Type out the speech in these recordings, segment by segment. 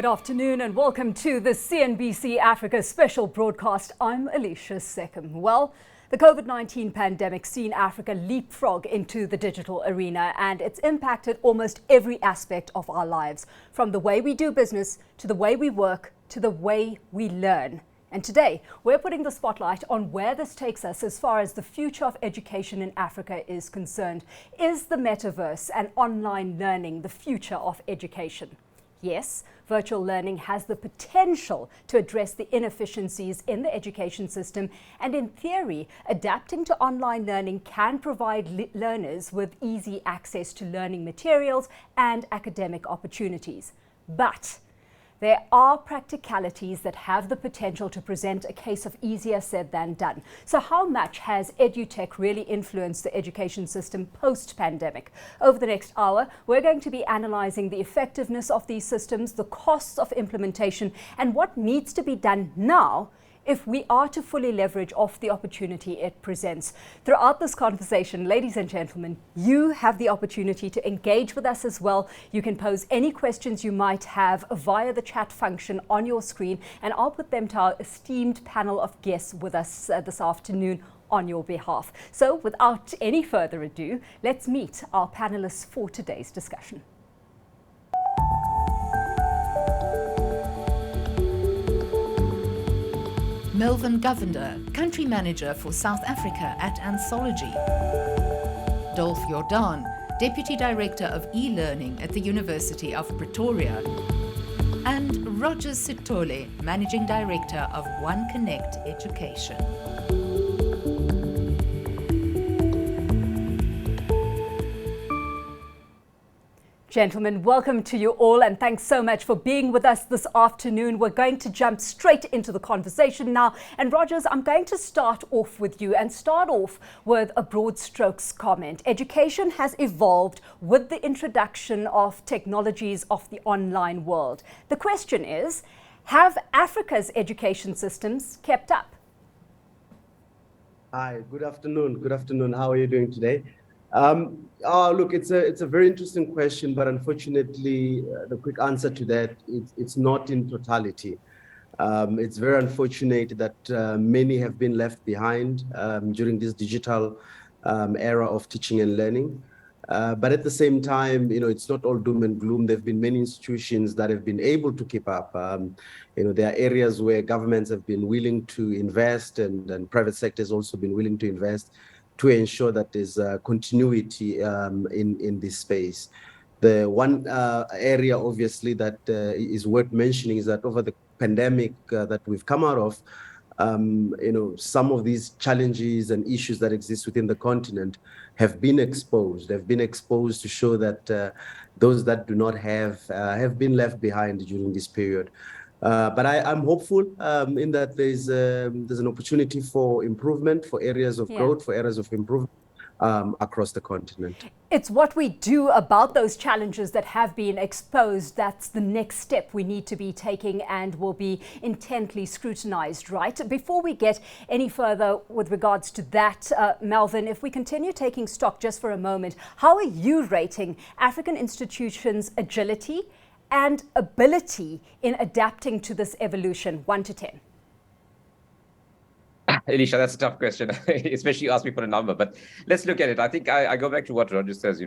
afternoon and welcome to the CNBC Africa special broadcast. I'm Alicia Seckham. Well, the COVID-19 pandemic seen Africa leapfrog into the digital arena, and it's impacted almost every aspect of our lives, from the way we do business to the way we work to the way we learn. And today, we're putting the spotlight on where this takes us as far as the future of education in Africa is concerned. Is the metaverse and online learning the future of education? Yes, virtual learning has the potential to address the inefficiencies in the education system, and in theory, adapting to online learning can provide learners with easy access to learning materials and academic opportunities. But there are practicalities that have the potential to present a case of easier said than done. So how much has edutech really influenced the education system post-pandemic? Over the next hour, we're going to be analysing the effectiveness of these systems, the costs of implementation, and what needs to be done now if we are to fully leverage off the opportunity it presents. Throughout this conversation, ladies and gentlemen, you have the opportunity to engage with us as well. You can pose any questions you might have via the chat function on your screen, and I'll put them to our esteemed panel of guests with us this afternoon on your behalf. So without any further ado, let's meet our panelists for today's discussion. Melvin Govender, Country Manager for South Africa at Anthology. Dolf Jordan, Deputy Director of E-Learning at the University of Pretoria. And Roger Sitole, Managing Director of One Connect Education. Gentlemen, welcome to you all, and thanks so much for being with us this afternoon. We're going to jump straight into the conversation now. And Rogers, I'm going to start off with you and start off with a broad strokes comment. Education has evolved with the introduction of technologies of the online world. The question is, have Africa's education systems kept up? Hi, good afternoon. Good afternoon. How are you doing today? Look, it's a very interesting question, but unfortunately, the quick answer to that, it's not in totality. It's very unfortunate that many have been left behind during this digital era of teaching and learning. But at the same time, it's not all doom and gloom. There have been many institutions that have been able to keep up. There are areas where governments have been willing to invest, and private sector has also been willing to invest to ensure that there's continuity in this space. The one area, obviously, that is worth mentioning is that over the pandemic that we've come out of, some of these challenges and issues that exist within the continent have been exposed. They've been exposed to show that those that do not have been left behind during this period. But I'm hopeful in that there's an opportunity for improvement, for areas of growth, for areas of improvement across the continent. It's what we do about those challenges that have been exposed that's the next step we need to be taking and will be intently scrutinized, right? Before we get any further with regards to that, Melvin, if we continue taking stock just for a moment, how are you rating African institutions' agility and ability in adapting to this evolution, 1 to 10? Alicia, that's a tough question, especially you ask me for a number, but let's look at it. I think I go back to what Roger says,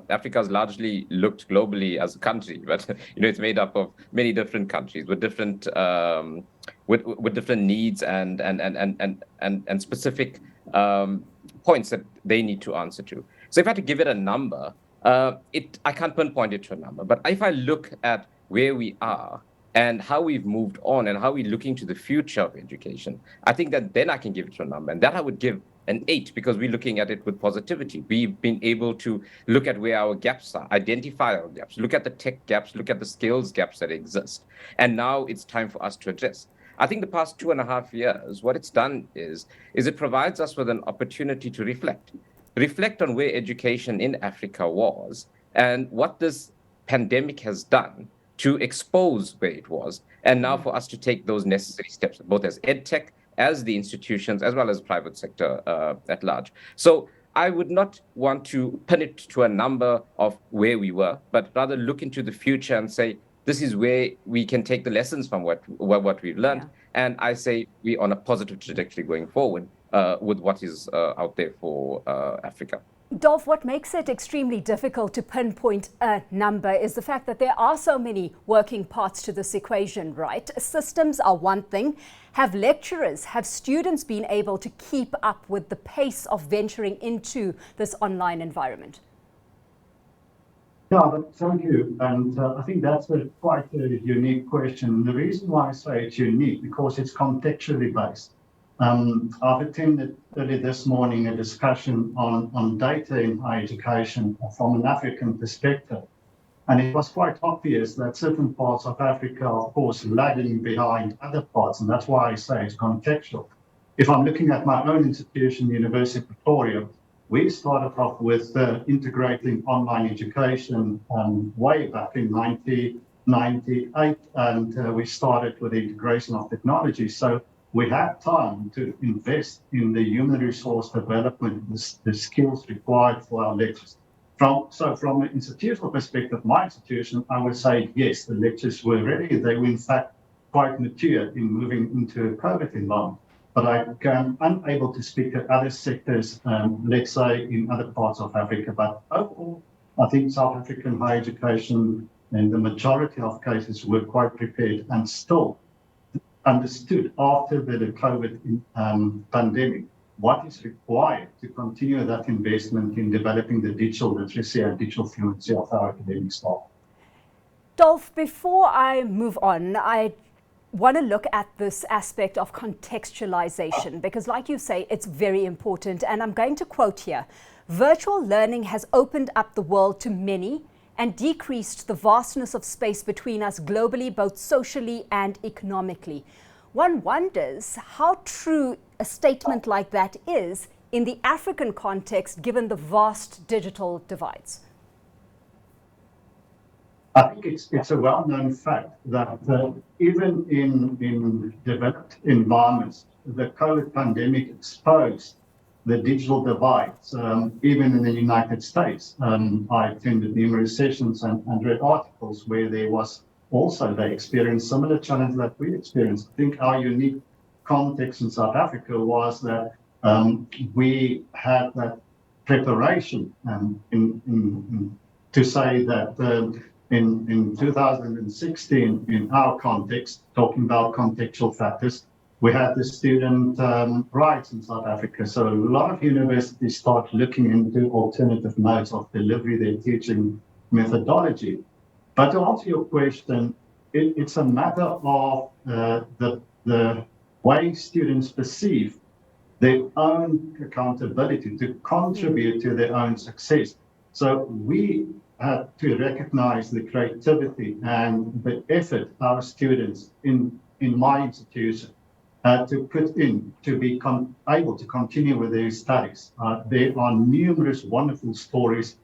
Africa's largely looked globally as a country, but, it's made up of many different countries with different with different needs and specific points that they need to answer to. So if I had to give it a number, I can't pinpoint it to a number, but if I look at where we are and how we've moved on and how we're looking to the future of education, I think that then I can give it to a number, and that I would give an 8 because we're looking at it with positivity. We've been able to look at where our gaps are, identify our gaps, look at the tech gaps, look at the skills gaps that exist, and now it's time for us to address. I think the past 2.5 years, what it's done is it provides us with an opportunity to reflect on where education in Africa was and what this pandemic has done to expose where it was, and now for us to take those necessary steps, both as EdTech, as the institutions, as well as private sector at large. So I would not want to pin it to a number of where we were, but rather look into the future and say, this is where we can take the lessons from what we've learned. And I say we're on a positive trajectory going forward with what is out there for Africa. Dolph, what makes it extremely difficult to pinpoint a number is the fact that there are so many working parts to this equation, right? Systems are one thing. Have lecturers, have students been able to keep up with the pace of venturing into this online environment? Yeah, thank you. And I think that's quite a unique question. The reason why I say it's unique, because it's contextually based. I've attended early this morning a discussion on data in higher education from an African perspective. And it was quite obvious that certain parts of Africa are, of course, lagging behind other parts. And that's why I say it's contextual. If I'm looking at my own institution, the University of Pretoria, we started off with integrating online education way back in 1998. And we started with the integration of technology. So we had time to invest in the human resource development, the skills required for our lecturers. So from an institutional perspective, my institution, I would say, yes, the lecturers were ready. They were, in fact, quite mature in moving into a COVID environment. But I'm unable to speak to other sectors, let's say, in other parts of Africa. But overall, I think South African higher education, in the majority of cases, were quite prepared and still understood after the COVID pandemic what is required to continue that investment in developing the digital literacy and digital fluency of our academic staff. Dolph, before I move on, I want to look at this aspect of contextualization, because like you say, it's very important. And I'm going to quote here: virtual learning has opened up the world to many and decreased the vastness of space between us globally, both socially and economically. One wonders how true a statement like that is in the African context, given the vast digital divides. I think it's a well-known fact that even in developed environments, the COVID pandemic exposed the digital divides. Even in the United States, I attended numerous sessions and read articles where there was also, they experienced similar challenges that we experienced. I think our unique context in South Africa was that we had that preparation to say that in 2016, in our context, talking about contextual factors, we had the student rights in South Africa. So a lot of universities start looking into alternative modes of delivery, their teaching methodology. But to answer your question, it's a matter of the way students perceive their own accountability to contribute to their own success. So we have to recognize the creativity and the effort our students in my institution to put in to be able to continue with their studies. There are numerous wonderful stories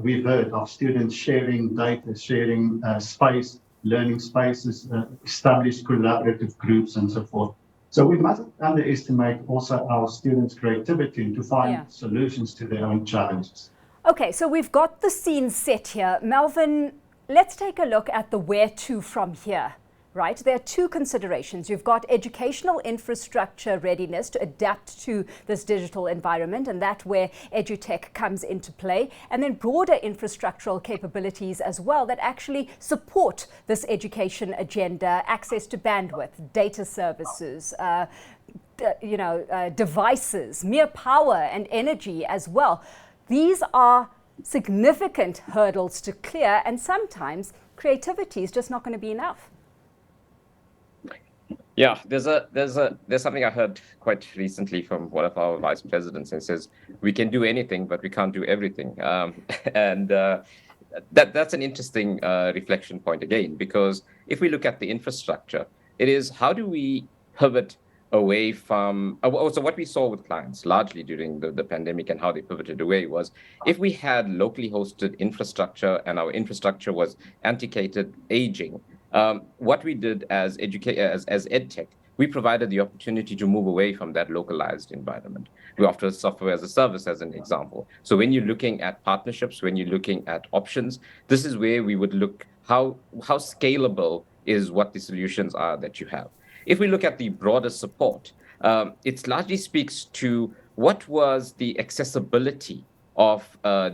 we've heard of students sharing data, sharing space, learning spaces, established collaborative groups and so forth. So we mustn't underestimate also our students' creativity to find solutions to their own challenges. Okay, so we've got the scene set here. Melvin, let's take a look at the where to from here. Right, there are two considerations. You've got educational infrastructure readiness to adapt to this digital environment, and that's where EduTech comes into play, and then broader infrastructural capabilities as well that actually support this education agenda: access to bandwidth, data services, devices, mere power and energy as well. These are significant hurdles to clear, and sometimes creativity is just not going to be enough. Yeah, there's something I heard quite recently from one of our vice presidents, and says we can do anything, but we can't do everything. That's an interesting reflection point again, because if we look at the infrastructure, it is how do we pivot away from also what we saw with clients largely during the pandemic, and how they pivoted away was if we had locally hosted infrastructure and our infrastructure was antiquated, aging. What we did as EdTech, we provided the opportunity to move away from that localized environment. We offer software as a service as an example. So when you're looking at partnerships, when you're looking at options, this is where we would look how scalable is what the solutions are that you have. If we look at the broader support, it largely speaks to what was the accessibility of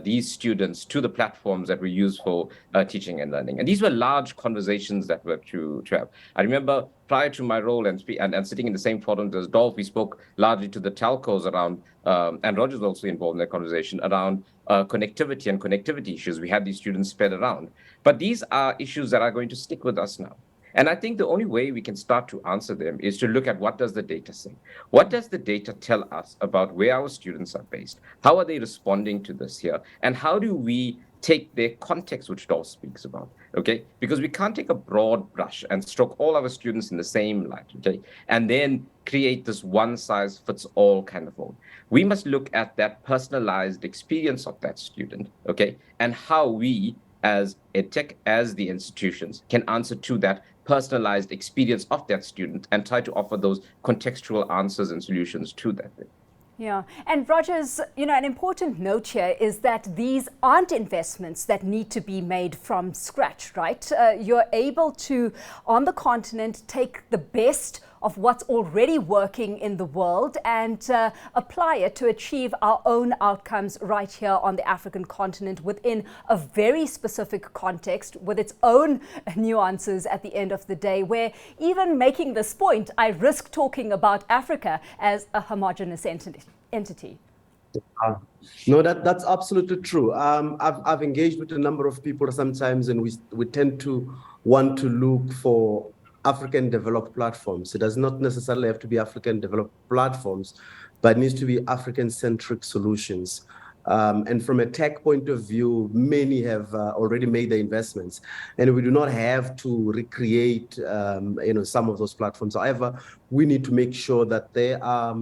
these students to the platforms that were used for teaching and learning. And these were large conversations that were to have. I remember prior to my role and sitting in the same forum as Dolph, we spoke largely to the telcos around, and Roger's also involved in that conversation, around connectivity and connectivity issues. We had these students spread around. But these are issues that are going to stick with us now. And I think the only way we can start to answer them is to look at what does the data say? What does the data tell us about where our students are based? How are they responding to this here? And how do we take their context, which Dolph speaks about, okay? Because we can't take a broad brush and stroke all our students in the same light, okay? And then create this one-size-fits-all kind of role. We must look at that personalized experience of that student, okay? And how we, as EdTech, as the institutions, can answer to that personalized experience of that student and try to offer those contextual answers and solutions to that. Yeah, and Rogers, an important note here is that these aren't investments that need to be made from scratch, right? You're able to, on the continent, take the best of what's already working in the world and apply it to achieve our own outcomes right here on the African continent within a very specific context with its own nuances at the end of the day, where even making this point, I risk talking about Africa as a homogeneous entity. No, that's absolutely true. I've engaged with a number of people sometimes, and we tend to want to look for African developed platforms. It does not necessarily have to be African developed platforms, but it needs to be African centric solutions. And from a tech point of view, many have already made the investments, and we do not have to recreate, some of those platforms. However, we need to make sure that they are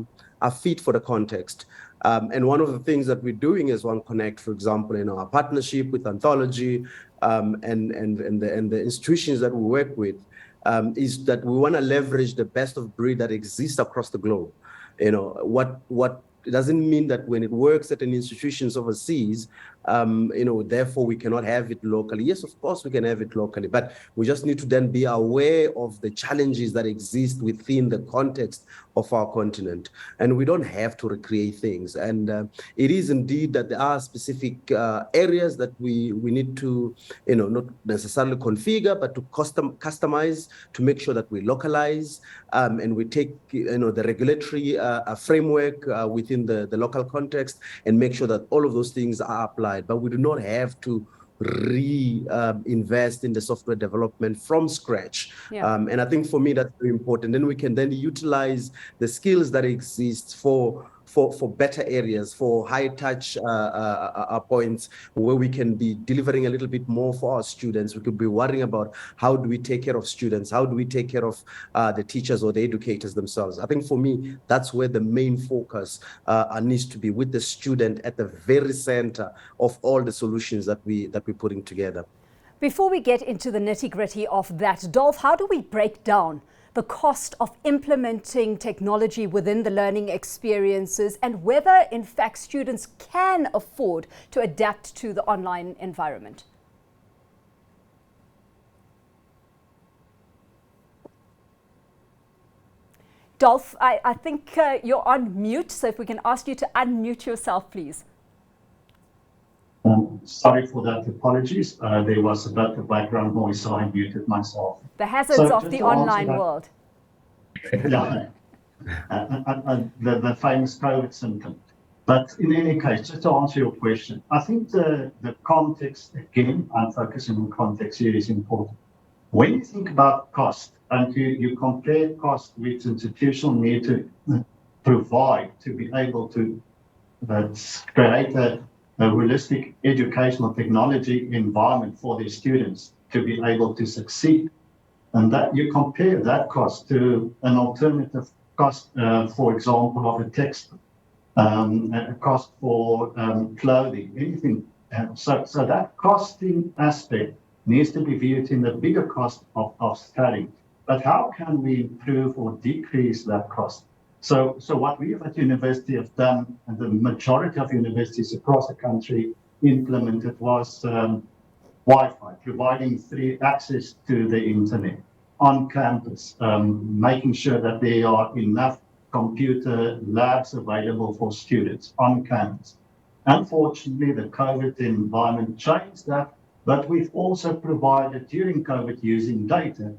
fit for the context. And one of the things that we're doing is One Connect, for example, in our partnership with Anthology and the institutions that we work with, is that we want to leverage the best of breed that exists across the globe. What it doesn't mean that when it works at an institutions overseas, therefore we cannot have it locally. Yes, of course we can have it locally, but we just need to then be aware of the challenges that exist within the context of our continent. And we don't have to recreate things. And it is indeed that there are specific areas that we need to, not necessarily configure, but to customize to make sure that we localize and we take, the regulatory framework within the local context and make sure that all of those things are applied. But we do not have to invest in the software development from scratch. Yeah. And I think for me, that's very important. Then we can then utilize the skills that exist for better areas, for high touch points where we can be delivering a little bit more for our students. We could be worrying about how do we take care of students? How do we take care of the teachers or the educators themselves? I think for me, that's where the main focus needs to be, with the student at the very center of all the solutions that we're putting together. Before we get into the nitty-gritty of that, Dolph, how do we break down the cost of implementing technology within the learning experiences and whether, in fact, students can afford to adapt to the online environment? Dolph, I think you're on mute, so if we can ask you to unmute yourself, please. Sorry for that, apologies. There was a bit of background noise, so I muted myself. The hazards of the online world. Yeah, the famous COVID symptom. But in any case, just to answer your question, I think the context, again, I'm focusing on context here, is important. When you think about cost and you compare cost with institutional need to provide to be able to create a holistic educational technology environment for their students to be able to succeed, and that you compare that cost to an alternative cost, for example, of a textbook, a cost for clothing, anything. So that costing aspect needs to be viewed in the bigger cost of studying. But how can we improve or decrease that cost? So what we at university have done, and the majority of universities across the country implemented, was Wi-Fi, providing free access to the internet on campus, making sure that there are enough computer labs available for students on campus. Unfortunately, the COVID environment changed that, but we've also provided during COVID using data.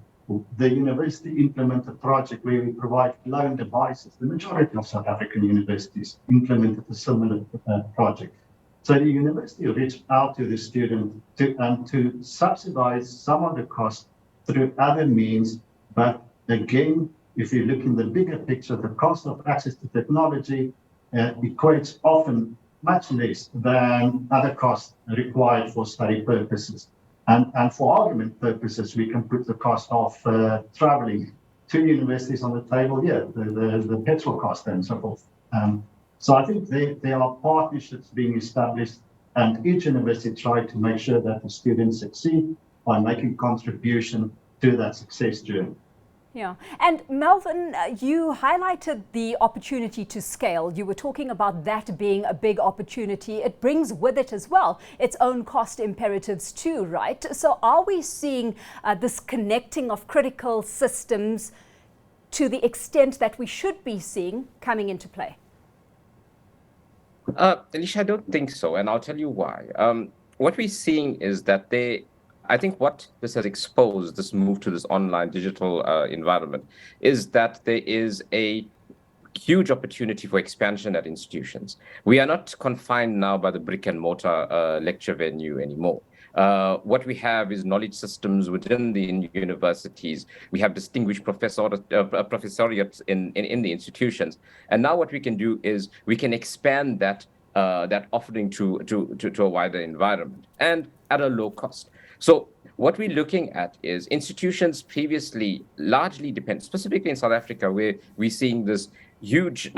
The university implemented a project where we provide clone devices. The majority of South African universities implemented a similar project. So the university reached out to the student to subsidize some of the costs through other means. But again, if you look in the bigger picture, the cost of access to technology equates often much less than other costs required for study purposes. And for argument purposes, we can put the cost of traveling to universities on the table here, the petrol cost and so forth. So I think there are partnerships being established, and each university tried to make sure that the students succeed by making contribution to that success journey. Yeah. And Melvin, you highlighted the opportunity to scale. You were talking about that being a big opportunity. It brings with it as well its own cost imperatives too, right? So are we seeing this connecting of critical systems to the extent that we should be seeing coming into play? Alicia, I don't think so, and I'll tell you why. What we're seeing is that I think what this has exposed, this move to this online digital environment, is that there is a huge opportunity for expansion at institutions. We are not confined now by the brick and mortar lecture venue anymore. What we have is knowledge systems within the universities. We have distinguished professoriates in the institutions. And now what we can do is we can expand that offering to a wider environment and at a low cost. So what we're looking at is institutions previously largely depend, specifically in South Africa, where we're seeing this huge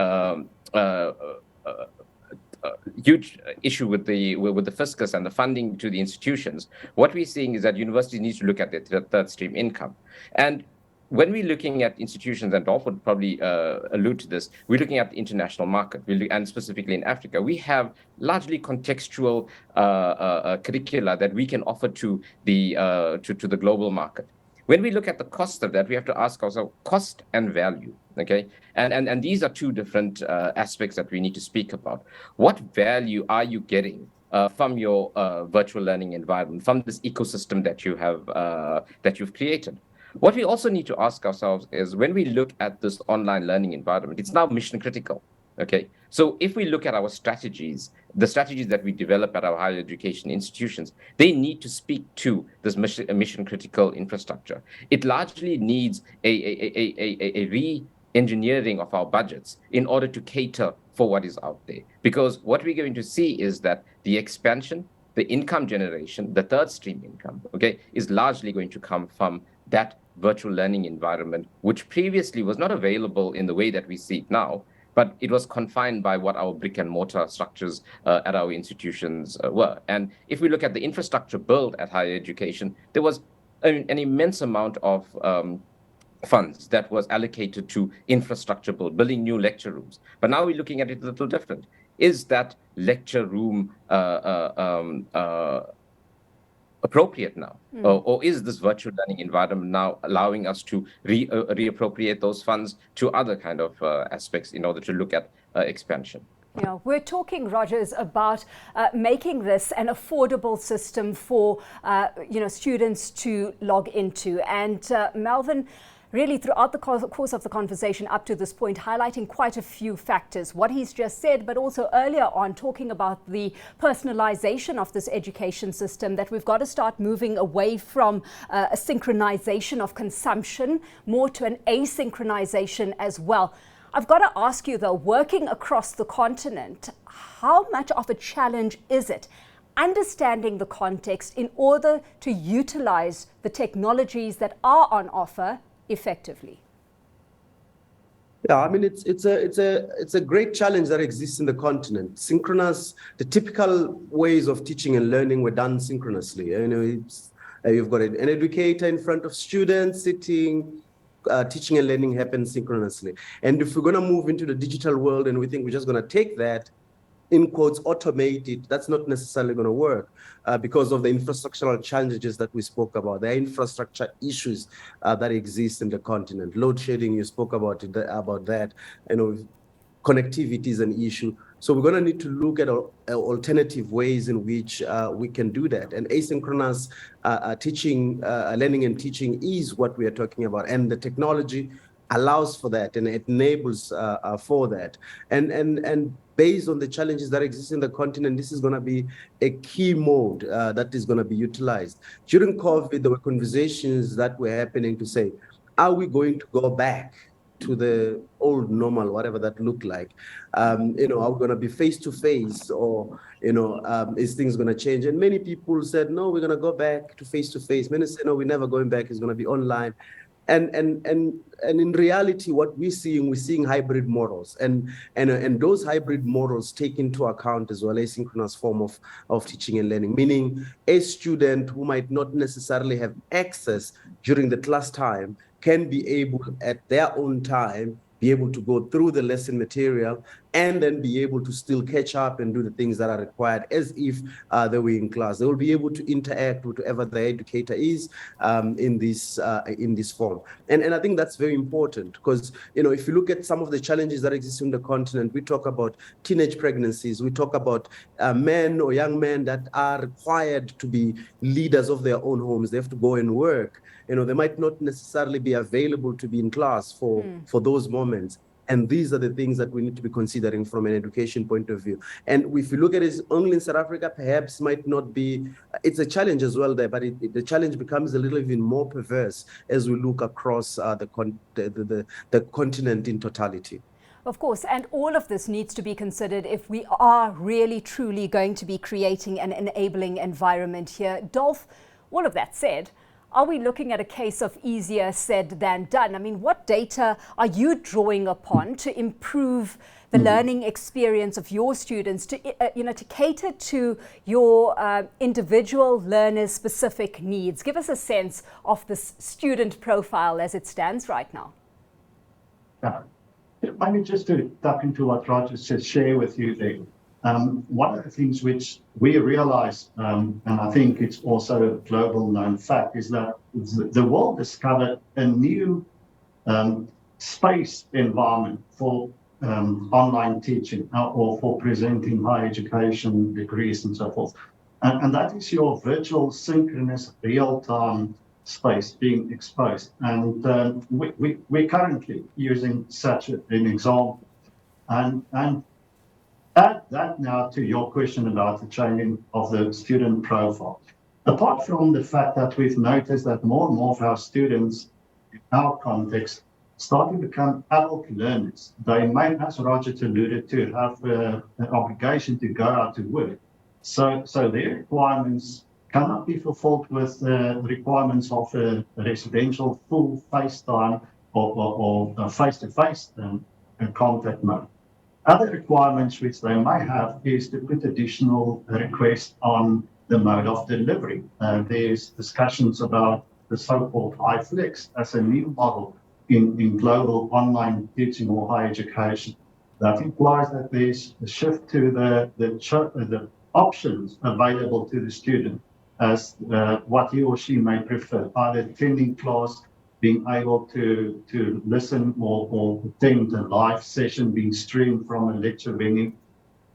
huge issue with the fiscus and the funding to the institutions. What we're seeing is that universities need to look at their third stream income. And when we're looking at institutions, and Dolph would probably allude to this, we're looking at the international market, and specifically in Africa. We have largely contextual curricula that we can offer to the global market. When we look at the cost of that, we have to ask ourselves cost and value, okay? And these are two different aspects that we need to speak about. What value are you getting from your virtual learning environment, from this ecosystem that you have that you've created? What we also need to ask ourselves is, when we look at this online learning environment, it's now mission critical, okay? So if we look at our strategies, the strategies that we develop at our higher education institutions, they need to speak to this mission critical infrastructure. It largely needs a re-engineering of our budgets in order to cater for what is out there. Because what we're going to see is that the expansion, the income generation, the third stream income, okay, is largely going to come from that virtual learning environment, which previously was not available in the way that we see it now, but it was confined by what our brick and mortar structures at our institutions were. And if we look at the infrastructure built at higher education, there was an immense amount of funds that was allocated to infrastructure building new lecture rooms. But now we're looking at it a little different. Is that lecture room appropriate now? Or is this virtual learning environment now allowing us to reappropriate those funds to other kind of aspects in order to look at expansion? Yeah, we're talking, Rogers, about making this an affordable system for students to log into. And Melvin, really throughout the course of the conversation up to this point, highlighting quite a few factors, what he's just said, but also earlier on talking about the personalization of this education system, that we've got to start moving away from a synchronization of consumption, more to an asynchronization as well. I've got to ask you though, working across the continent, how much of a challenge is it understanding the context in order to utilize the technologies that are on offer effectively? Yeah, I mean, it's a great challenge that exists in the continent. Synchronous, the typical ways of teaching and learning were done synchronously. You've got an educator in front of students sitting, teaching and learning happens synchronously. And if we're going to move into the digital world and we think we're just going to take that in quotes, automate it, that's not necessarily going to work because of the infrastructural challenges that we spoke about. There are infrastructure issues that exist in the continent. Load shedding, you spoke about that. Connectivity is an issue. So we're going to need to look at alternative ways in which we can do that. And asynchronous teaching, learning and teaching is what we are talking about. And the technology allows for that and it enables for that. And based on the challenges that exist in the continent, this is going to be a key mode that is going to be utilized. During COVID, there were conversations that were happening to say, are we going to go back to the old normal, whatever that looked like? Are we going to be face-to-face, or, is things going to change? And many people said, no, we're going to go back to face-to-face. Many said, no, we're never going back. It's going to be online. And in reality, what we're seeing hybrid models, and those hybrid models take into account as well asynchronous form of teaching and learning, meaning a student who might not necessarily have access during the class time can be able at their own time be able to go through the lesson material and then be able to still catch up and do the things that are required as if they were in class. They will be able to interact with whoever the educator is in this form. And I think that's very important because, if you look at some of the challenges that exist on the continent, we talk about teenage pregnancies, we talk about men or young men that are required to be leaders of their own homes. They have to go and work. They might not necessarily be available to be in class for those moments. And these are the things that we need to be considering from an education point of view. And if you look at it only in South Africa, perhaps might not be, it's a challenge as well there, but the challenge becomes a little even more perverse as we look across the continent in totality. Of course, and all of this needs to be considered if we are really, truly going to be creating an enabling environment here. Dolph, all of that said, are we looking at a case of easier said than done? I mean, what data are you drawing upon to improve the learning experience of your students, to cater to your individual learners' specific needs? Give us a sense of this student profile as it stands right now. I mean, just to tap into what Roger said, share with you there. One of the things which we realize, and I think it's also a global known fact, is that the world discovered a new space environment for online teaching or for presenting higher education degrees and so forth. And that is your virtual synchronous real-time space being exposed. And we're currently using such an example. And add that now to your question about the changing of the student profile. Apart from the fact that we've noticed that more and more of our students in our context start to become adult learners. They may, as Roger alluded to, have an obligation to go out to work. So their requirements cannot be fulfilled with the requirements of a residential full FaceTime or face-to-face contact mode. Other requirements which they might have is to put additional requests on the mode of delivery. There's discussions about the so-called iFlex as a new model in global online teaching or higher education. That implies that there's a shift to the options available to the student as what he or she may prefer, either attending class, being able to listen or attend a live session being streamed from a lecture venue.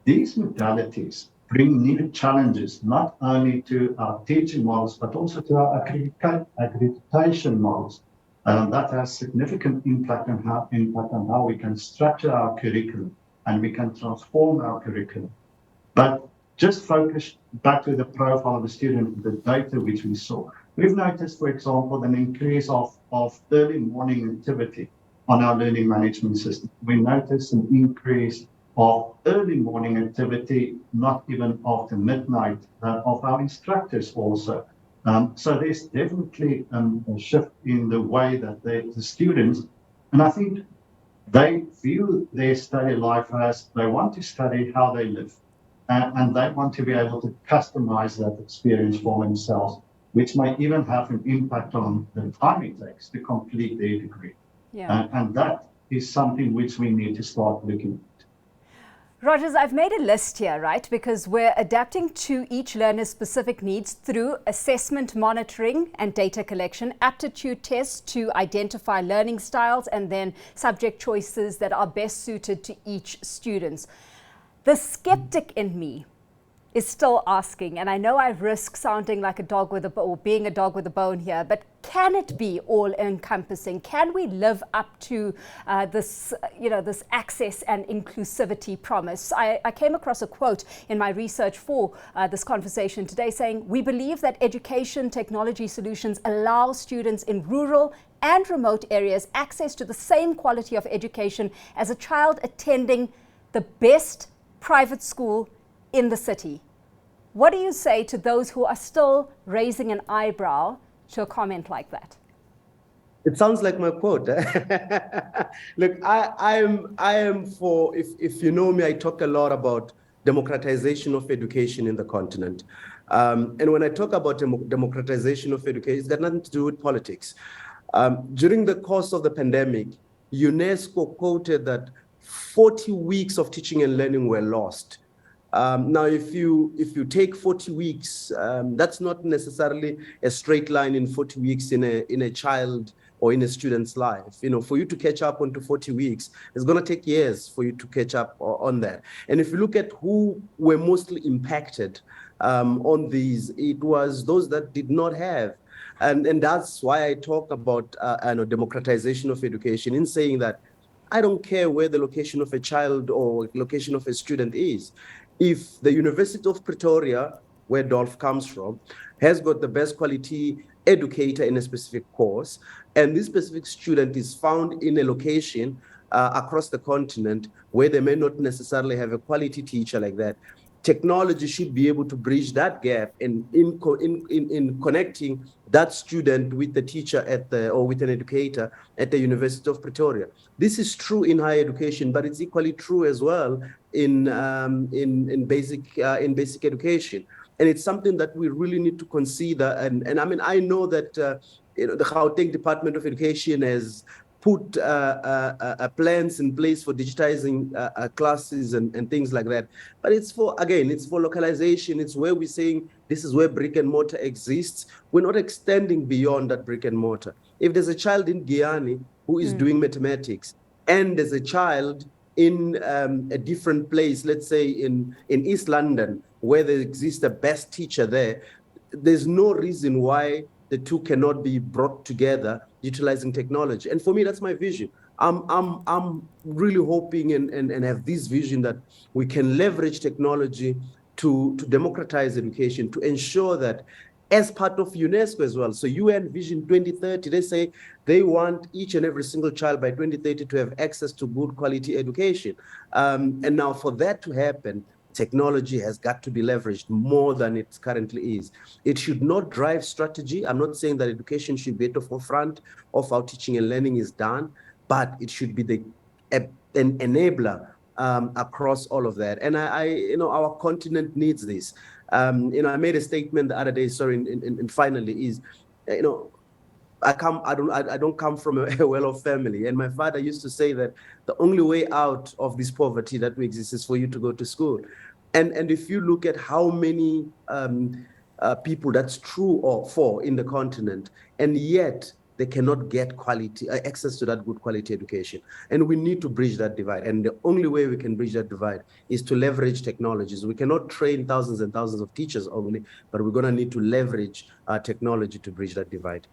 These modalities bring new challenges, not only to our teaching models, but also to our accreditation models. That has significant impact on how we can structure our curriculum and we can transform our curriculum. But just focus back to the profile of the student, the data which we saw. We've noticed, for example, an increase of early morning activity on our learning management system. We noticed an increase of early morning activity, not even after midnight, of our instructors also. So there's definitely a shift in the way that the students, and I think they view their study life as they want to study how they live. And they want to be able to customize that experience for themselves, which may even have an impact on the time it takes to complete their degree. Yeah. And that is something which we need to start looking at. Rogers, I've made a list here, right? Because we're adapting to each learner's specific needs through assessment monitoring and data collection, aptitude tests to identify learning styles, and then subject choices that are best suited to each student. The skeptic in me is still asking, and I know I risk sounding like a dog with a bone, or being a dog with a bone here, but can it be all-encompassing? Can we live up to this access and inclusivity promise? I came across a quote in my research for this conversation today saying, "We believe that education technology solutions allow students in rural and remote areas access to the same quality of education as a child attending the best private school in the city." What do you say to those who are still raising an eyebrow to a comment like that? It sounds like my quote. Look, I am for, if you know me, I talk a lot about democratization of education in the continent. And when I talk about democratization of education, it's got nothing to do with politics. During the course of the pandemic, UNESCO quoted that 40 weeks of teaching and learning were lost. Now, if you take 40 weeks, that's not necessarily a straight line in 40 weeks in a child or in a student's life. You know, for you to catch up onto 40 weeks, it's going to take years for you to catch up on that. And if you look at who were mostly impacted on these, it was those that did not have. And that's why I talk about democratization of education, in saying that I don't care where the location of a child or location of a student is. If the University of Pretoria, where Dolph comes from, has got the best quality educator in a specific course, and this specific student is found in a location across the continent where they may not necessarily have a quality teacher like that, technology should be able to bridge that gap in connecting that student with the teacher or with an educator at the University of Pretoria. This is true in higher education, but it's equally true as well in basic education. And it's something that we really need to consider. And I mean, I know that the Gauteng Department of Education has put plans in place for digitizing classes and things like that. But it's for localization. It's where we're saying this is where brick and mortar exists. We're not extending beyond that brick and mortar. If there's a child in Guyana who is doing mathematics, and there's a child in a different place, let's say in East London, where there exists the best teacher there, there's no reason why the two cannot be brought together utilizing technology. And for me, that's my vision. I'm really hoping and have this vision that we can leverage technology to democratize education, to ensure that as part of UNESCO as well. So UN Vision 2030, they say they want each and every single child by 2030 to have access to good quality education. And now for that to happen, technology has got to be leveraged more than it currently is. It should not drive strategy. I'm not saying that education should be at the forefront of how teaching and learning is done, but it should be an enabler across all of that. And our continent needs this. I made a statement the other day. Sorry, and finally is, I don't come from a well-off family, and my father used to say that the only way out of this poverty that we exist is for you to go to school. And if you look at how many people that's true for in the continent, and yet they cannot get quality access to that good quality education. And we need to bridge that divide. And the only way we can bridge that divide is to leverage technologies. We cannot train thousands and thousands of teachers only, but we're going to need to leverage technology to bridge that divide.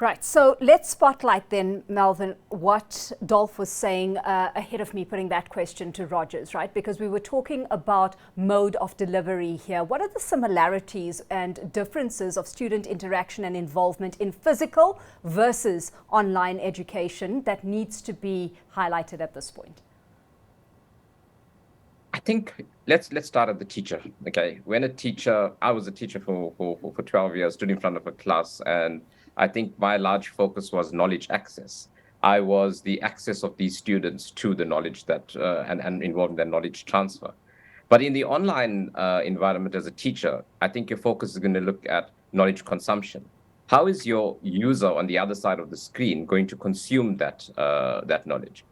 Right, so let's spotlight then, Melvin, what Dolph was saying ahead of me putting that question to Rogers, right? Because we were talking about mode of delivery here. What are the similarities and differences of student interaction and involvement in physical versus online education that needs to be highlighted at this point? I think let's start at the teacher. Okay, I was a teacher for 12 years, stood in front of a class, and I think my large focus was knowledge access. I was the access of these students to the knowledge that and involved in their knowledge transfer. But in the online environment as a teacher, I think your focus is going to look at knowledge consumption. How is your user on the other side of the screen going to consume that knowledge?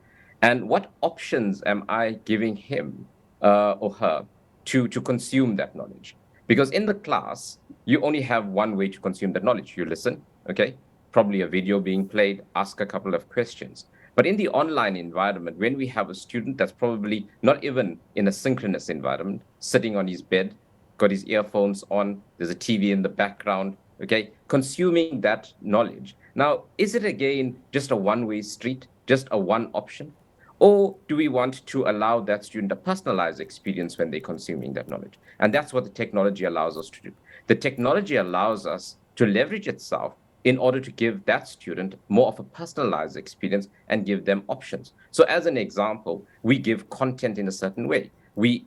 And what options am I giving him or her to consume that knowledge. Because in the class, you only have one way to consume that knowledge. You listen, okay? Probably a video being played, ask a couple of questions. But in the online environment, when we have a student that's probably not even in a synchronous environment, sitting on his bed, got his earphones on, there's a TV in the background, okay, consuming that knowledge. Now, is it again just a one-way street, just a one option? Or do we want to allow that student a personalized experience when they're consuming that knowledge? And that's what the technology allows us to do. The technology allows us to leverage itself in order to give that student more of a personalized experience and give them options. So as an example, we give content in a certain way. We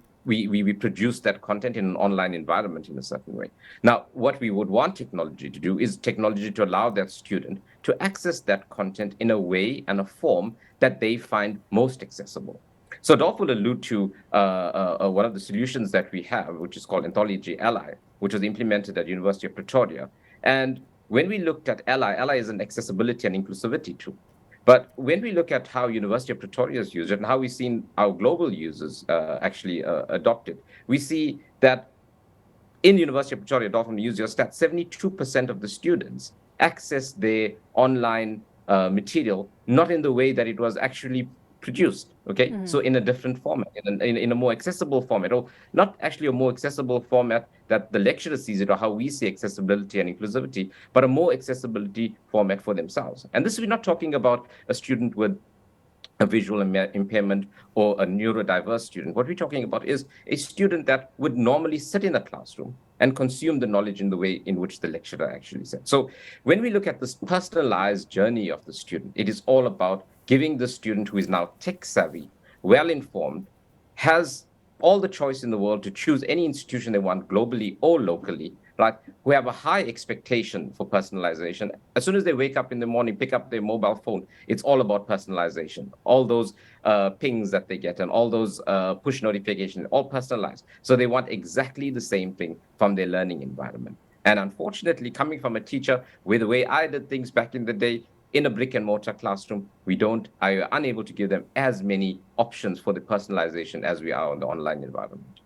produce that content in an online environment in a certain way. Now, what we would want technology to do is technology to allow that student to access that content in a way and a form that they find most accessible. So Dolph will allude to one of the solutions that we have, which is called Anthology Ally, which was implemented at University of Pretoria. And when we looked at Ally is an accessibility and inclusivity tool. But when we look at how University of Pretoria has used it and how we've seen our global users actually adopt it, we see that in University of Pretoria, Dolphin, use your stats, 72% of the students access their online material not in the way that it was actually produced, okay? So in a different format, in a more accessible format, or not actually a more accessible format that the lecturer sees it or how we see accessibility and inclusivity, but a more accessibility format for themselves. And this, we're not talking about a student with a visual impairment or a neurodiverse student. What we're talking about is a student that would normally sit in a classroom and consume the knowledge in the way in which the lecturer actually said. So when we look at this personalized journey of the student, it is all about giving the student who is now tech savvy, well-informed, has all the choice in the world to choose any institution they want globally or locally, right? Who have a high expectation for personalization. As soon as they wake up in the morning, pick up their mobile phone, it's all about personalization. All those pings that they get and all those push notifications, all personalized. So they want exactly the same thing from their learning environment. And unfortunately, coming from a teacher where the way I did things back in the day, in a brick and mortar classroom, we are unable to give them as many options for the personalization as we are in the online environment.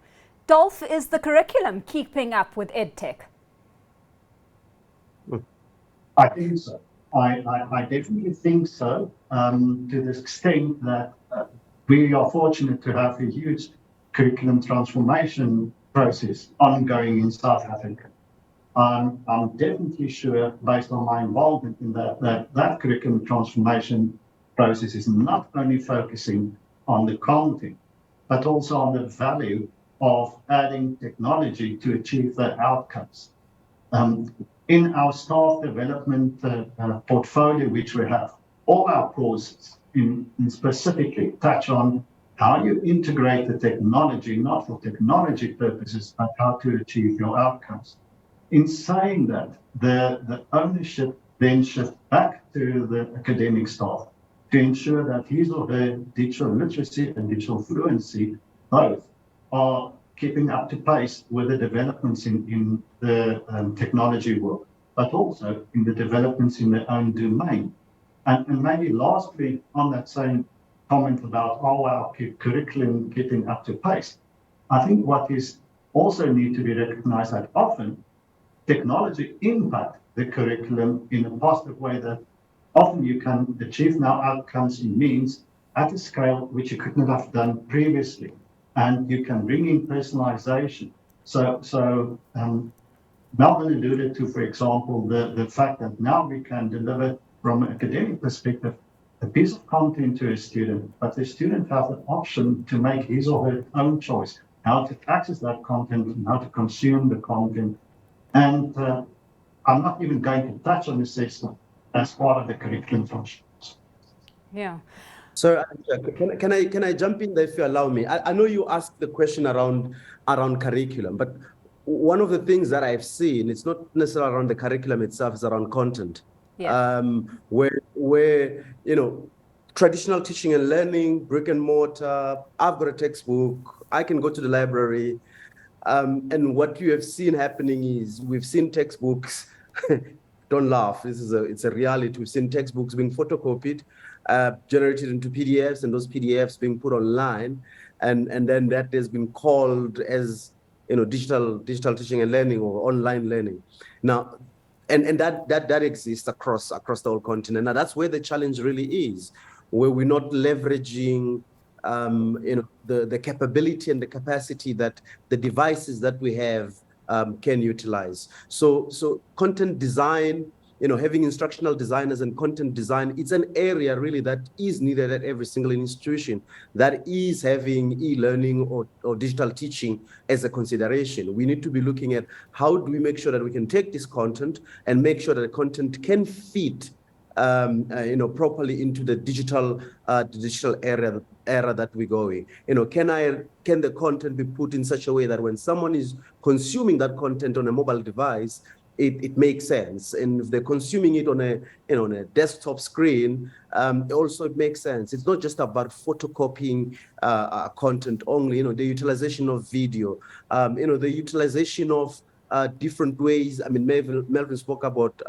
Dolph, is the curriculum keeping up with EdTech? I think so. I definitely think so, to the extent that we are fortunate to have a huge curriculum transformation process ongoing in South Africa. I'm definitely sure, based on my involvement in that curriculum transformation process is not only focusing on the content, but also on the value of adding technology to achieve the outcomes. In our staff development portfolio, which we have, all our courses in specifically touch on how you integrate the technology, not for technology purposes, but how to achieve your outcomes. In saying that, the ownership then shifts back to the academic staff to ensure that his or her digital literacy and digital fluency both are keeping up to pace with the developments in the technology world, but also in the developments in their own domain. And maybe lastly, on that same comment about our curriculum keeping up to pace, I think what is also need to be recognized that often technology impact the curriculum in a positive way that often you can achieve now outcomes in means at a scale which you could not have done previously. And you can bring in personalization. So Melvin alluded to, for example, the fact that now we can deliver from an academic perspective a piece of content to a student, but the student has an option to make his or her own choice, how to access that content and how to consume the content. And I'm not even going to touch on assessment as part of the curriculum functions. Yeah. So can I jump in there if you allow me? I know you asked the question around curriculum, but one of the things that I've seen, it's not necessarily around the curriculum itself, it's around content. Yeah. Where traditional teaching and learning, brick and mortar, I've got a textbook, I can go to the library. And what you have seen happening is we've seen textbooks, don't laugh, it's a reality. We've seen textbooks being photocopied, generated into PDFs, and those PDFs being put online. and then that has been called as digital teaching and learning or online learning. Now, and that exists across the whole continent. Now that's where the challenge really is, where we're not leveraging the capability and the capacity that the devices that we have can utilize. So content design, having instructional designers and content design, it's an area really that is needed at every single institution that is having e-learning or digital teaching as a consideration. We need to be looking at how do we make sure that we can take this content and make sure that the content can fit properly into the digital era that we're going. Can the content be put in such a way that when someone is consuming that content on a mobile device, it makes sense, and if they're consuming it on a desktop screen, also it makes sense. It's not just about photocopying content only. The utilization of video, the utilization of different ways. I mean, Melvin spoke about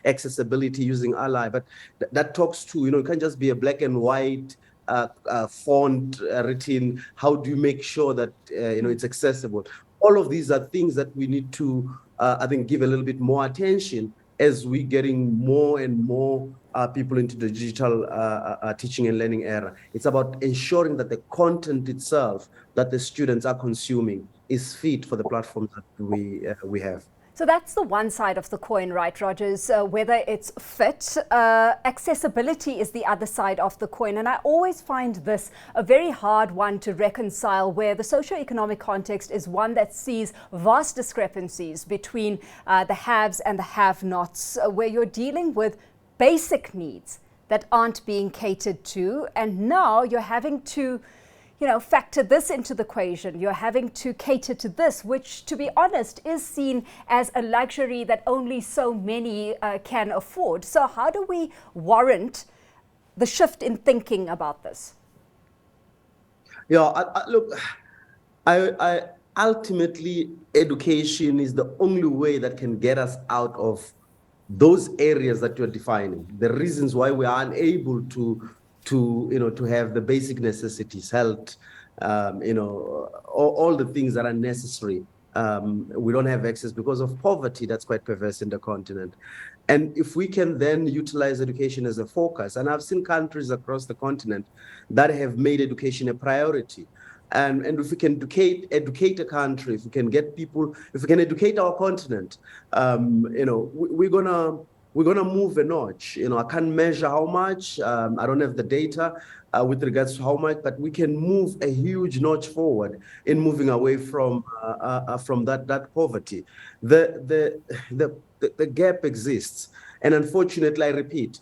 accessibility using Ally, but that talks to, it can't just be a black and white font written. How do you make sure that it's accessible? All of these are things that we need to, I think, give a little bit more attention as we're getting more and more people into the digital teaching and learning era. It's about ensuring that the content itself that the students are consuming is fit for the platforms that we have. So that's the one side of the coin, right, Rogers? Whether it's fit, accessibility is the other side of the coin. And I always find this a very hard one to reconcile, where the socioeconomic context is one that sees vast discrepancies between the haves and the have-nots, where you're dealing with basic needs that aren't being catered to. And now you're having to factor this into the equation. You're having to cater to this, which, to be honest, is seen as a luxury that only so many can afford. So how do we warrant the shift in thinking about this? Yeah, look, I ultimately, education is the only way that can get us out of those areas that you're defining, the reasons why we are unable to have the basic necessities, health, all the things that are necessary. We don't have access because of poverty that's quite perverse in the continent. And if we can then utilize education as a focus, and I've seen countries across the continent that have made education a priority. And if we can educate a country, if we can get people, if we can educate our continent, we're gonna move a notch. I can't measure how much. I don't have the data with regards to how much, but we can move a huge notch forward in moving away from that poverty. The gap exists, and unfortunately, I repeat,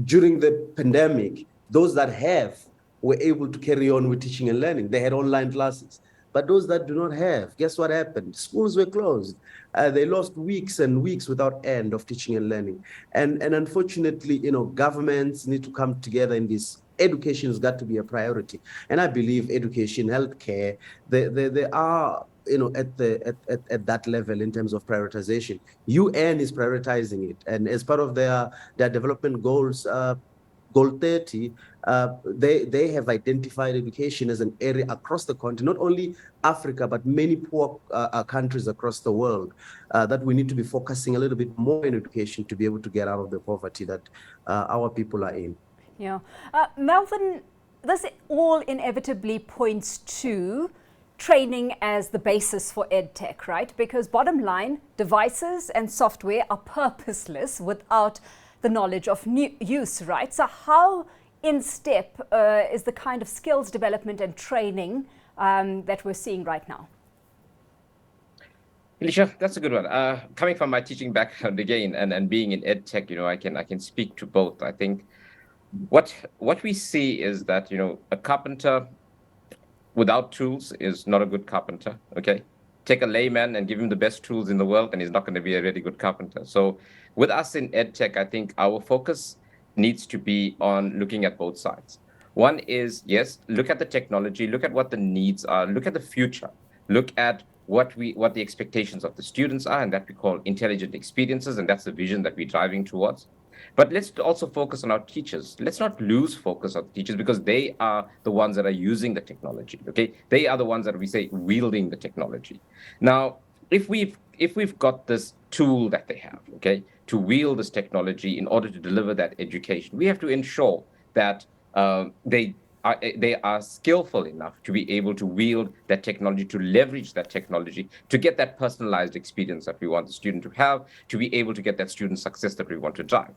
during the pandemic, those that have were able to carry on with teaching and learning. They had online classes. But those that do not have, guess what happened? Schools were closed. They lost weeks and weeks without end of teaching and learning. And unfortunately, governments need to come together in this. Education has got to be a priority. And I believe education, healthcare, they are at that level in terms of prioritization. UN is prioritizing it. And as part of their development goals, Goal 30, they have identified education as an area across the continent, not only Africa, but many poor countries across the world, that we need to be focusing a little bit more in education to be able to get out of the poverty that our people are in. Yeah. Melvin, this all inevitably points to training as the basis for EdTech, right? Because bottom line, devices and software are purposeless without the knowledge of use, right? So how in step is the kind of skills development and training that we're seeing right now? Alicia, that's a good one. Coming from my teaching background again, and being in EdTech, I can speak to both. I think what we see is that a carpenter without tools is not a good carpenter. Okay, take a layman and give him the best tools in the world, and he's not going to be a really good carpenter. So with us in EdTech, I think our focus needs to be on looking at both sides. One is, yes, look at the technology, look at what the needs are, look at the future, look at what the expectations of the students are, and that we call intelligent experiences, and that's the vision that we're driving towards. But let's also focus on our teachers. Let's not lose focus on teachers, because they are the ones that are using the technology. Okay, they are the ones that we say wielding the technology. Now, if we've got this tool that they have, okay, to wield this technology in order to deliver that education, we have to ensure that they are skillful enough to be able to wield that technology, to leverage that technology, to get that personalized experience that we want the student to have, to be able to get that student success that we want to drive.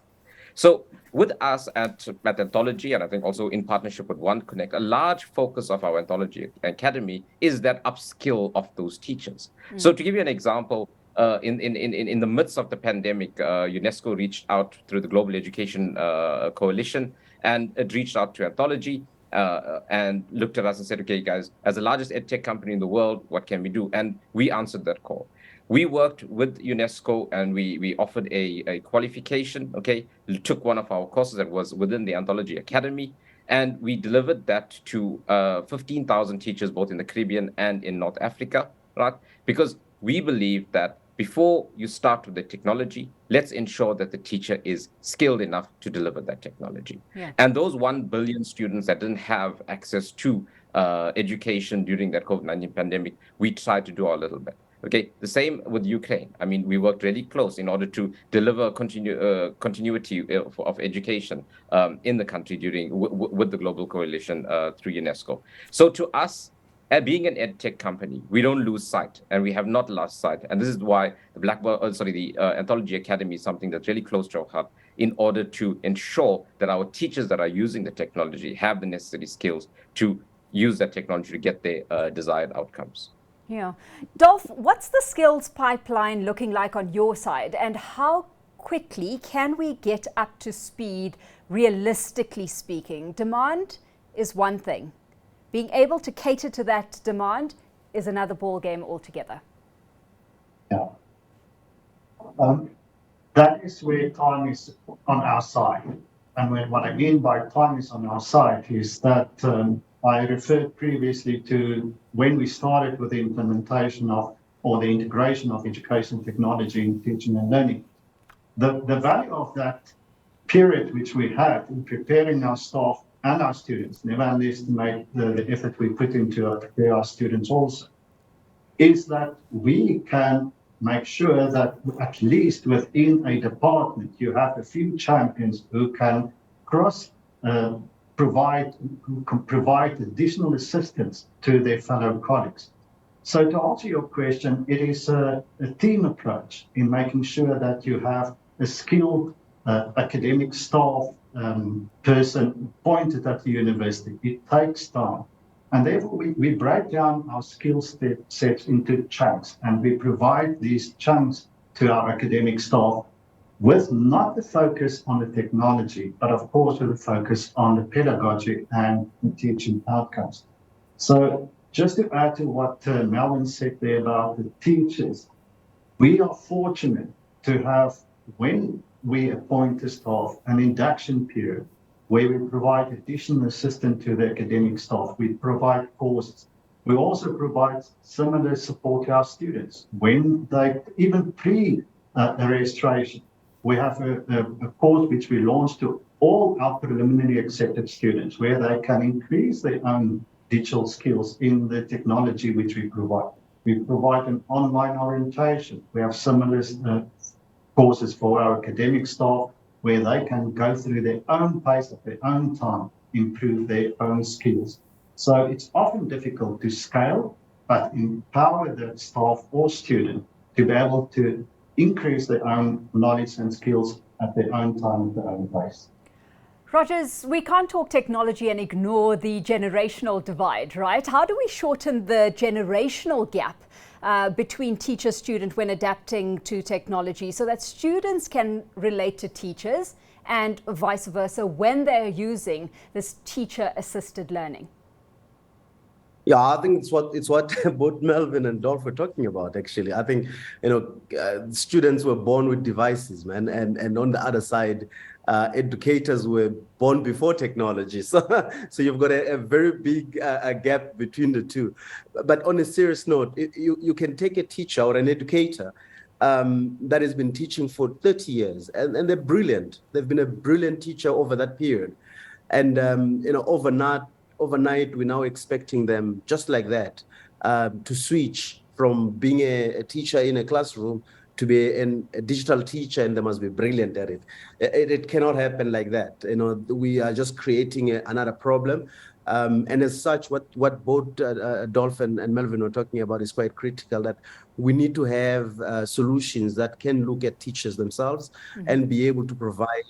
So with us at Anthology, and I think also in partnership with One Connect, a large focus of our Anthology Academy is that upskill of those teachers. So to give you an example, in the midst of the pandemic, UNESCO reached out through the Global Education Coalition, and it reached out to Anthology and looked at us and said, okay, guys, as the largest edtech company in the world, what can we do? And we answered that call. We worked with UNESCO, and we offered a qualification, okay? We took one of our courses that was within the Anthology Academy, and we delivered that to 15,000 teachers, both in the Caribbean and in North Africa, right? Because we believe that before you start with the technology, let's ensure that the teacher is skilled enough to deliver that technology. Yeah. And those 1 billion students that didn't have access to education during that COVID-19 pandemic, we tried to do our little bit. Okay, the same with Ukraine. I mean, we worked really close in order to deliver continuity of education in the country with the Global Coalition through UNESCO. So to us, being an edtech company, we don't lose sight, and we have not lost sight. And this is why the Anthology Academy is something that's really close to our heart, in order to ensure that our teachers that are using the technology have the necessary skills to use that technology to get their desired outcomes. Yeah. Dolph, what's the skills pipeline looking like on your side, and how quickly can we get up to speed, realistically speaking? Demand is one thing. Being able to cater to that demand is another ballgame altogether. Yeah. That is where time is on our side. And what I mean by time is on our side is that I referred previously to when we started with the implementation of, or the integration of education technology in teaching and learning. The value of that period which we had in preparing our staff and our students, never underestimate the effort we put into prepare our students also, is that we can make sure that at least within a department, you have a few champions who can provide additional assistance to their fellow colleagues. So to answer your question, it is a team approach in making sure that you have a skilled academic staff person appointed at the university. It takes time. And therefore, we break down our skill sets into chunks, and we provide these chunks to our academic staff with not the focus on the technology, but of course with the focus on the pedagogy and the teaching outcomes. So just to add to what Melvin said there about the teachers, we are fortunate to have, when we appoint the staff, an induction period where we provide additional assistance to the academic staff. We provide courses. We also provide similar support to our students when they, even pre-registration. We have a course which we launched to all our preliminary accepted students, where they can increase their own digital skills in the technology which we provide. We provide an online orientation. We have similar courses for our academic staff, where they can go through their own pace at their own time, improve their own skills. So it's often difficult to scale, but empower the staff or student to be able to increase their own knowledge and skills at their own time, at their own pace. Rogers, we can't talk technology and ignore the generational divide, right? How do we shorten the generational gap between teacher-student when adapting to technology, so that students can relate to teachers and vice versa when they're using this teacher-assisted learning? Yeah, I think it's what both Melvin and Dolph were talking about, actually. I think, students were born with devices, man, and on the other side, educators were born before technology. So you've got a very big gap between the two. But on a serious note, you can take a teacher or an educator that has been teaching for 30 years, and they're brilliant. They've been a brilliant teacher over that period. And, overnight, we're now expecting them, just like that, to switch from being a teacher in a classroom to be a digital teacher, and they must be brilliant at it. It cannot happen like that. We are just creating another problem. And as such, what both Dolph and Melvin were talking about is quite critical, that we need to have solutions that can look at teachers themselves and be able to provide,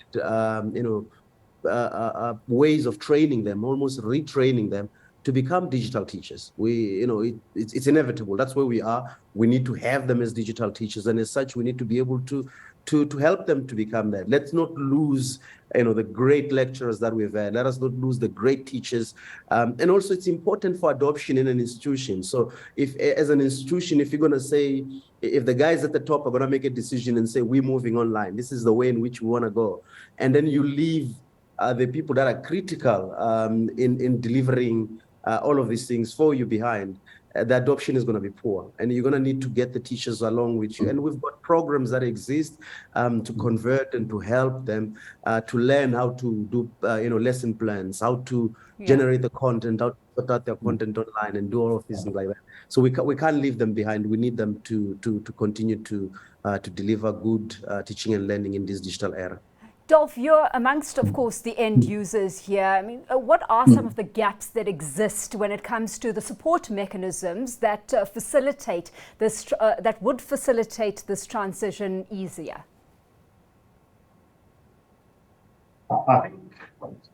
ways of training them, almost retraining them to become digital teachers. It's inevitable. That's where we are. We need to have them as digital teachers, and as such, we need to be able to help them to become that. Let's not lose, the great lecturers that we've had. Let us not lose the great teachers. And also, it's important for adoption in an institution. So, as an institution, if you're going to say, if the guys at the top are going to make a decision and say, we're moving online, this is the way in which we want to go, and then you leave the people that are critical in delivering all of these things for you behind, the adoption is going to be poor, and you're going to need to get the teachers along with you. And we've got programs that exist to convert and to help them to learn how to do lesson plans, how to generate the content, how to put out their content online, and do all of these things like that. So we can't leave them behind. We need them to continue to deliver good teaching and learning in this digital era. Dolph, you're amongst, of course, the end users here. I mean, what are some of the gaps that exist when it comes to the support mechanisms that facilitate this, that would facilitate this transition easier? I think,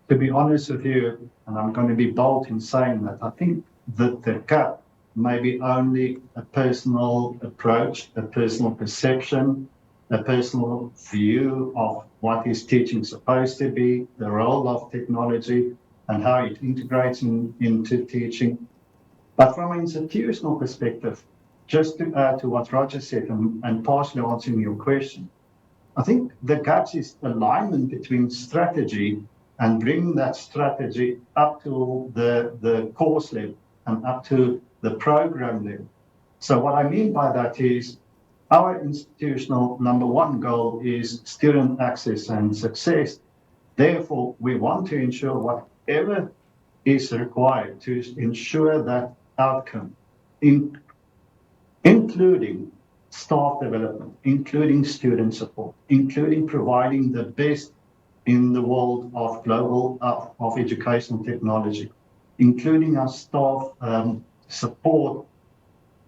to be honest with you, and I'm going to be bold in saying that, I think that the gap may be only a personal approach, a personal perception, a personal view of what is teaching supposed to be, the role of technology, and how it integrates into teaching. But from an institutional perspective, just to add to what Roger said and partially answering your question, I think the gaps is alignment between strategy and bringing that strategy up to the course level and up to the program level. So what I mean by that is, our institutional number one goal is student access and success. Therefore, we want to ensure whatever is required to ensure that outcome, including staff development, including student support, including providing the best in the world of global of educational technology, including our staff support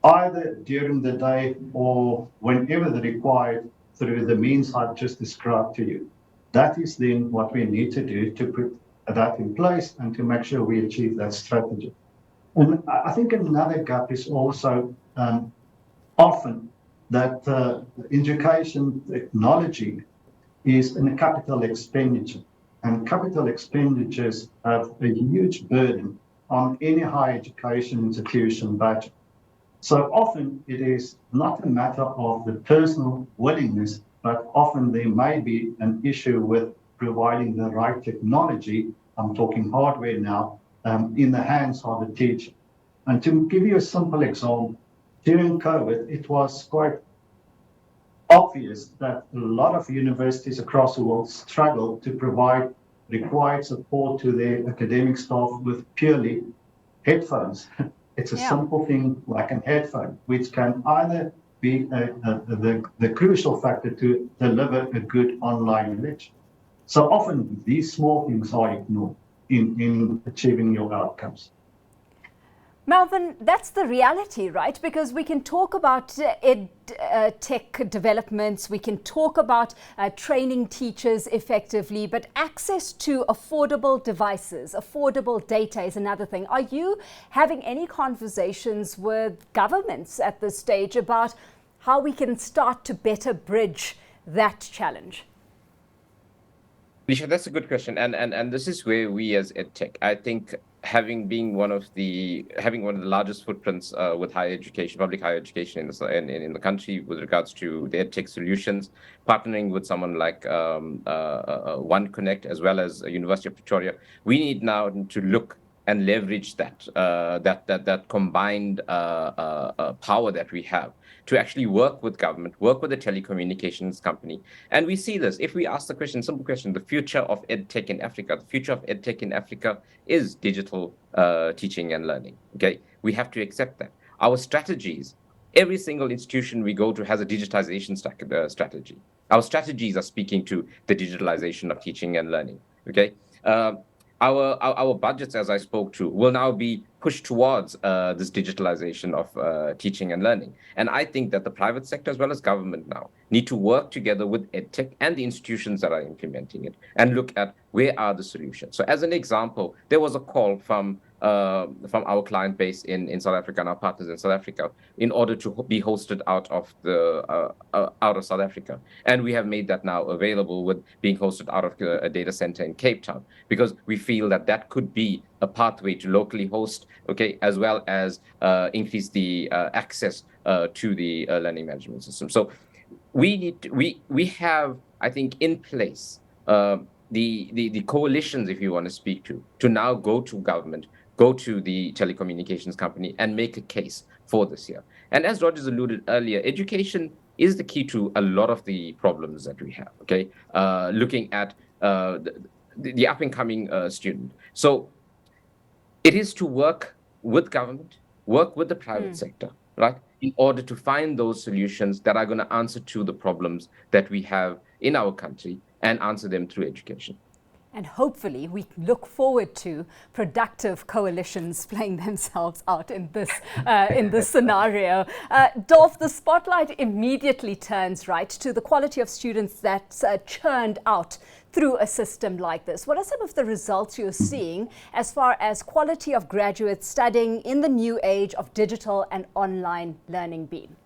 either during the day or whenever they're required through the means I've just described to you. That is then what we need to do to put that in place and to make sure we achieve that strategy. And I think another gap is also often that education technology is in a capital expenditure, and capital expenditures have a huge burden on any higher education institution budget. So often it is not a matter of the personal willingness, but often there may be an issue with providing the right technology, I'm talking hardware now, in the hands of the teacher. And to give you a simple example, during COVID, it was quite obvious that a lot of universities across the world struggled to provide required support to their academic staff with purely headphones. It's a simple thing like an headphone, which can either be the crucial factor to deliver a good online lecture. So often these small things are ignored in achieving your outcomes. Melvin, that's the reality, right? Because we can talk about tech developments, we can talk about training teachers effectively, but access to affordable devices, affordable data is another thing. Are you having any conversations with governments at this stage about how we can start to better bridge that challenge? Lisha, that's a good question, and this is where we as EdTech, I think, having one of the largest footprints with higher education, public higher education in the country with regards to the EdTech solutions, partnering with someone like One Connect as well as University of Pretoria, we need now to look and leverage that combined power that we have to actually work with government, work with the telecommunications company. And we see this. If we ask the question, simple question, the future of EdTech in Africa, the future of EdTech in Africa is digital teaching and learning. Okay, we have to accept that. Our strategies, every single institution we go to has a digitization strategy. Our strategies are speaking to the digitalization of teaching and learning. Okay. Our budgets, as I spoke to, will now be pushed towards this digitalization of teaching and learning. And I think that the private sector as well as government now need to work together with EdTech and the institutions that are implementing it and look at where are the solutions. So as an example, there was a call from our client base in South Africa and our partners in South Africa in order to be hosted out of South Africa, and we have made that now available with being hosted out of a data center in Cape Town, because we feel that that could be a pathway to locally host, okay, as well as increase the access to the learning management system. So we have, I think, in place the coalitions, if you want to speak to now go to government, go to the telecommunications company and make a case for this year. And as Rogers alluded earlier, education is the key to a lot of the problems that we have, okay? Looking at the up and coming student. So it is to work with government, work with the private sector, right? In order to find those solutions that are going to answer to the problems that we have in our country and answer them through education. And hopefully we look forward to productive coalitions playing themselves out in this scenario. Dolph, the spotlight immediately turns right to the quality of students that's churned out through a system like this. What are some of the results you're seeing as far as quality of graduates studying in the new age of digital and online learning been?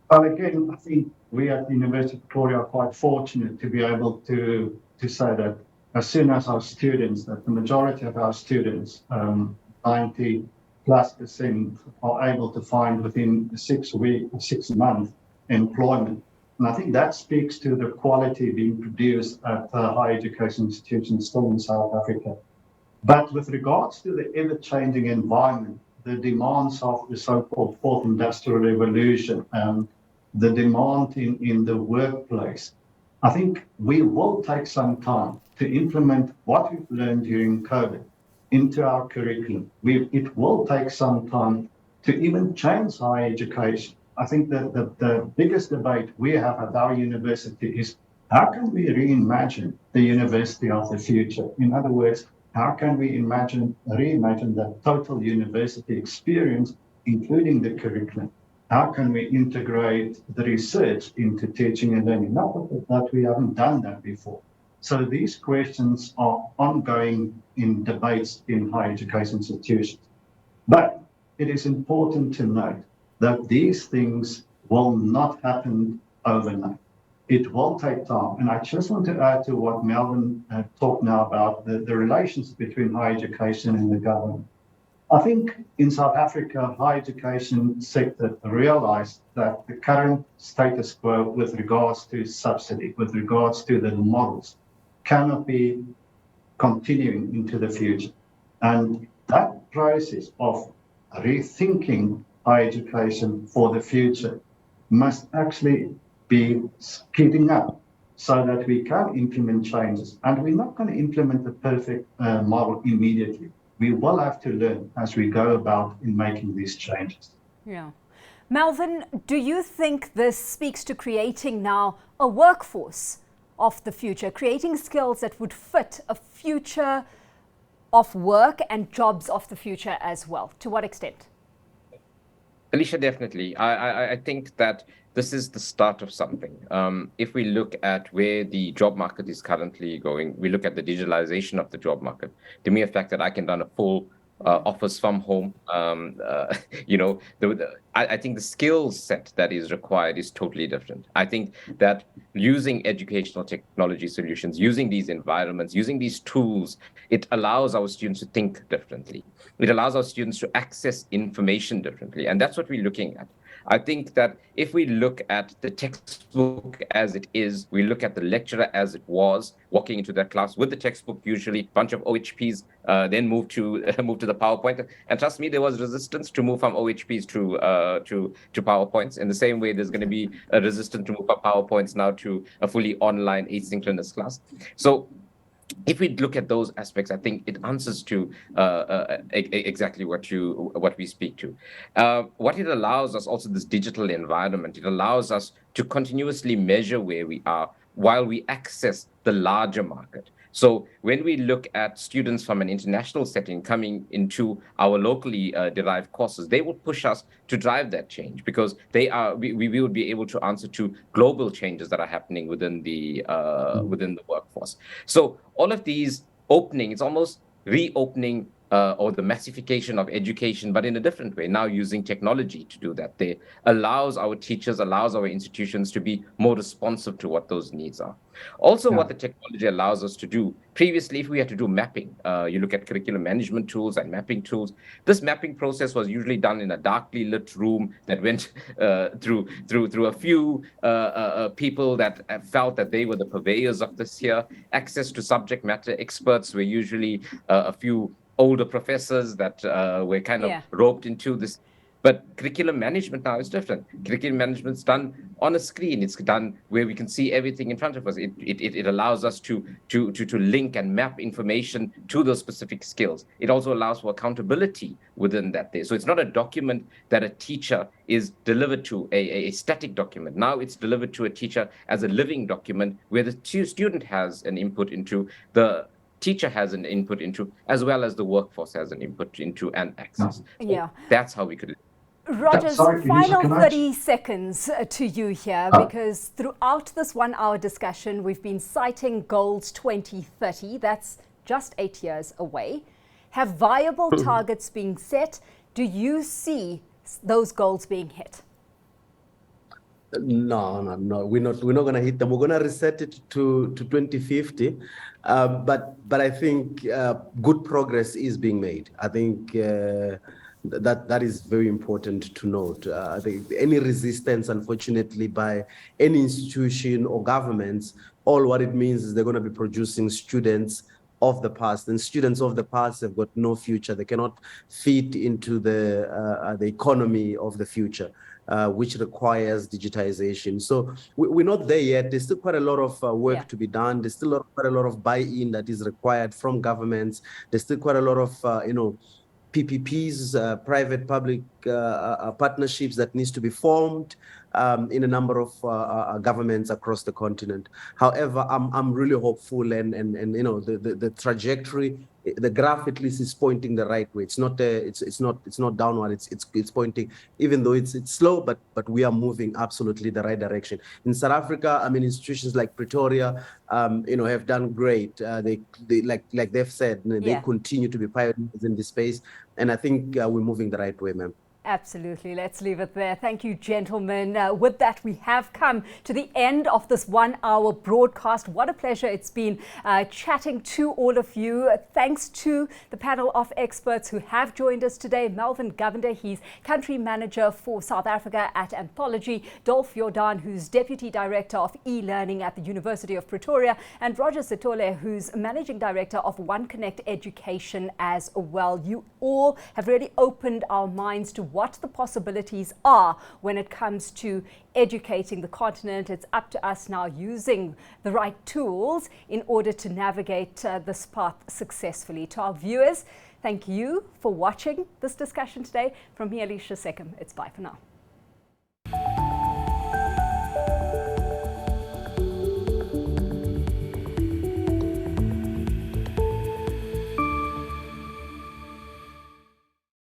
Well, again, I think we at the University of Victoria are quite fortunate to be able to say that as soon as our students, that the majority of our students, 90+% are able to find within 6 months employment. And I think that speaks to the quality being produced at higher education institutions still in South Africa. But with regards to the ever-changing environment, the demands of the so-called fourth industrial revolution, the demand in the workplace, I think we will take some time to implement what we've learned during COVID into our curriculum. It will take some time to even change higher education. I think that the biggest debate we have at our university is how can we reimagine the university of the future? In other words, how can we reimagine the total university experience, including the curriculum? How can we integrate the research into teaching and learning? Not that we haven't done that before. So these questions are ongoing in debates in higher education institutions. But it is important to note that these things will not happen overnight. It will take time. And I just want to add to what Melvin talked now about the relations between higher education and the government. I think in South Africa, higher education sector realized that the current status quo with regards to subsidy, with regards to the models, cannot be continuing into the future. And that process of rethinking higher education for the future must actually be speeding up so that we can implement changes. And we're not going to implement the perfect model immediately. We will have to learn as we go about in making these changes. Yeah. Melvin, do you think this speaks to creating now a workforce of the future, creating skills that would fit a future of work and jobs of the future as well? To what extent? Alicia, definitely. I think that this is the start of something. If we look at where the job market is currently going, we look at the digitalization of the job market. The mere fact that I can run a full office from home, I think the skill set that is required is totally different. I think that using educational technology solutions, using these environments, using these tools, it allows our students to think differently. It allows our students to access information differently. And that's what we're looking at. I think that if we look at the textbook as it is, we look at the lecturer as it was, walking into that class with the textbook, usually a bunch of OHPs, then move to move to the PowerPoint. And trust me, there was resistance to move from OHPs to PowerPoints. In the same way, there's going to be a resistance to move from PowerPoints now to a fully online asynchronous class. So if we look at those aspects, I think it answers to exactly what we speak to. What it allows us also, this digital environment, it allows us to continuously measure where we are while we access the larger market. So when we look at students from an international setting coming into our locally derived courses, they will push us to drive that change, because we will be able to answer to global changes that are happening within the workforce. So all of these opening, it's almost reopening or the massification of education, but in a different way, now using technology to do that. They allows our teachers, allows our institutions to be more responsive to what those needs are. Also, what the technology allows us to do, previously, if we had to do mapping, you look at curriculum management tools and mapping tools, this mapping process was usually done in a darkly lit room that went through a few people that felt that they were the purveyors of this here. Access to subject matter experts were usually a few older professors that were kind of roped into this. But curriculum management now is different. Curriculum management is done on a screen. It's done where we can see everything in front of us. It allows us to link and map information to those specific skills. It also allows for accountability within that day. So it's not a document that a teacher is delivered to, a static document. Now it's delivered to a teacher as a living document where the student has an input into, the teacher has an input into, as well as the workforce has an input into and access. So that's how we could. Rogers, final 30 seconds to you here, because throughout this 1 hour discussion, we've been citing goals 2030. That's just 8 years away. Have viable targets being set? Do you see those goals being hit? No. We're not going to hit them. We're going to reset it to 2050. But I think good progress is being made. I think that is very important to note. I think any resistance, unfortunately, by any institution or governments, all what it means is they're going to be producing students of the past, and students of the past have got no future. They cannot fit into the economy of the future, which requires digitization. So we're not there yet. There's still quite a lot of work to be done. There's still quite a lot of buy-in that is required from governments. There's still quite a lot of PPPs, private-public partnerships that needs to be formed in a number of governments across the continent. However, I'm really hopeful, and the trajectory, the graph at least is pointing the right way. It's not downward. It's pointing, even though it's slow, but we are moving absolutely the right direction. In South Africa, I mean, institutions like Pretoria, have done great. They like they've said, they continue to be pioneers in this space, and I think we're moving the right way, ma'am. Absolutely. Let's leave it there. Thank you, gentlemen. With that, we have come to the end of this 1 hour broadcast. What a pleasure it's been chatting to all of you. Thanks to the panel of experts who have joined us today. Melvin Govender, he's Country Manager for South Africa at Anthology. Dolf Jordan, who's Deputy Director of E-Learning at the University of Pretoria. And Roger Sitole, who's Managing Director of One Connect Education as well. You all have really opened our minds to what the possibilities are when it comes to educating the continent. It's up to us now using the right tools in order to navigate this path successfully. To our viewers, thank you for watching this discussion today. From me, Alicia Seckham, it's bye for now.